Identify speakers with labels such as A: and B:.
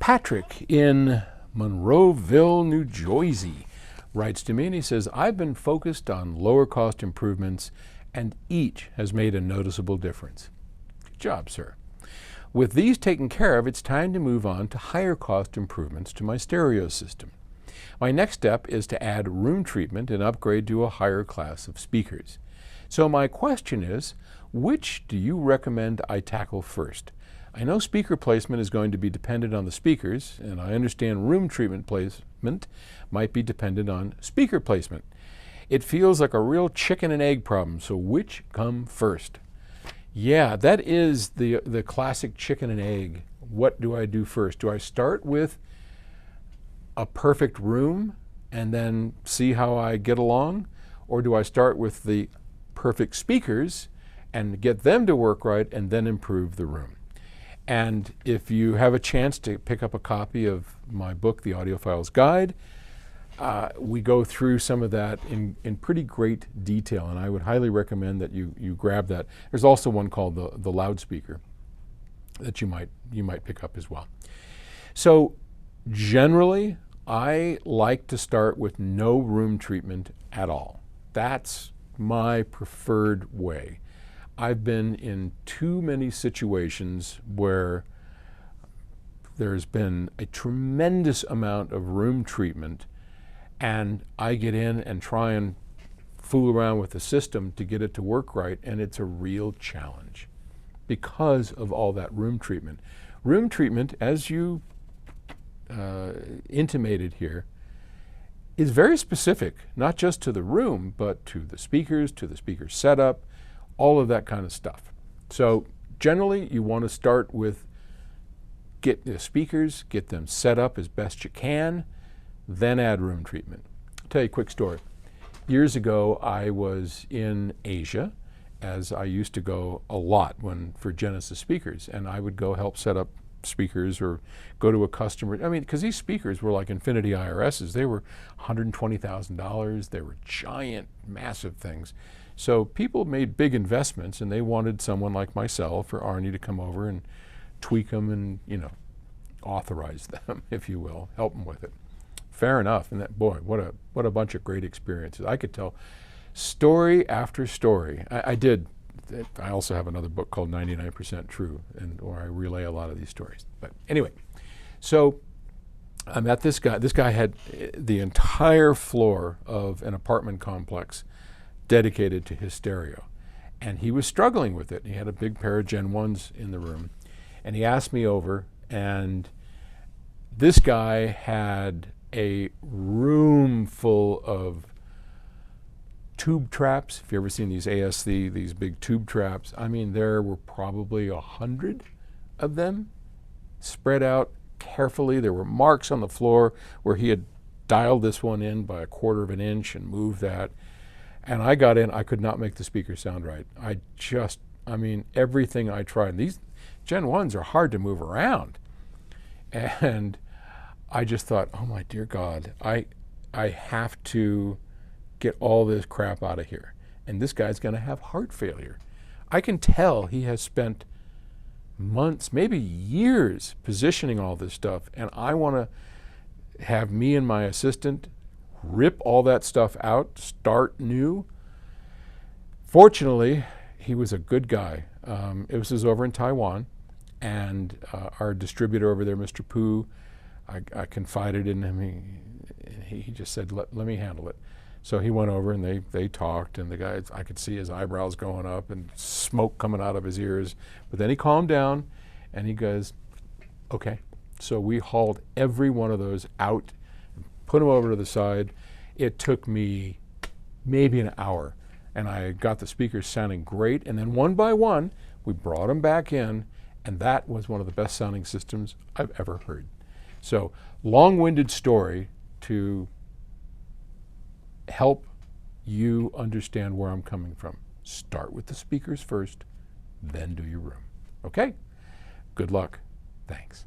A: Patrick in Monroeville, New Jersey writes to me and he says, I've been focused on lower cost improvements and each has made a noticeable difference. Good job, sir. With these taken care of, it's time to move on to higher cost improvements to my stereo system. My next step is to add room treatment and upgrade to a higher class of speakers. So my question is, which do you recommend I tackle first? I know speaker placement is going to be dependent on the speakers, and I understand room treatment placement might be dependent on speaker placement. It feels like a real chicken and egg problem, so which come first? Yeah, that is the classic chicken and egg. What do I do first? Do I start with a perfect room and then see how I get along? Or do I start with the perfect speakers and get them to work right and then improve the room? And if you have a chance to pick up a copy of my book, The Audiophile's Guide, we go through some of that in pretty great detail, and I would highly recommend that you grab that. There's also one called the loudspeaker that you might pick up as well. So generally, I like to start with no room treatment at all. That's my preferred way. I've been in too many situations where there's been a tremendous amount of room treatment and I get in and try and fool around with the system to get it to work right, and it's a real challenge because of all that room treatment. Room treatment, as you intimated here, is very specific, not just to the room, but to the speakers, to the speaker setup, all of that kind of stuff. So generally, you want to start with get the speakers, get them set up as best you can, then add room treatment. I'll tell you a quick story. Years ago, I was in Asia, as I used to go a lot for Genesis speakers, and I would go help set up speakers or go to a customer. I mean, because these speakers were like Infinity IRSs. They were $120,000. They were giant, massive things. So people made big investments, and they wanted someone like myself or Arnie to come over and tweak them and, authorize them, if you will, help them with it. Fair enough. And that, boy, what a bunch of great experiences. I could tell story after story. I also have another book called 99% True, where I relay a lot of these stories. But anyway, so I met this guy. This guy had the entire floor of an apartment complex dedicated to his stereo. And he was struggling with it. He had a big pair of Gen 1s in the room. And he asked me over, and this guy had a room full of tube traps. If you've ever seen these ASC, these big tube traps, I mean, there were probably 100 of them spread out carefully. There were marks on the floor where he had dialed this one in by 1/4 of an inch and moved that. And I got in, I could not make the speaker sound right. Everything I tried. And these Gen 1s are hard to move around. And I just thought, oh my dear God, I have to get all this crap out of here. And this guy's gonna have heart failure. I can tell he has spent months, maybe years, positioning all this stuff, and I wanna have me and my assistant rip all that stuff out, start new. Fortunately, he was a good guy. It was over in Taiwan, and our distributor over there, Mr. Poo, I confided in him. He just said, let me handle it. So he went over and they talked, and the guy, I could see his eyebrows going up and smoke coming out of his ears. But then he calmed down and he goes, okay. So we hauled every one of those out, put them over to the side. It took me maybe an hour, and I got the speakers sounding great. And then one by one, we brought them back in, and that was one of the best sounding systems I've ever heard. So long-winded story to help you understand where I'm coming from. Start with the speakers first, then do your room. Okay? Good luck. Thanks.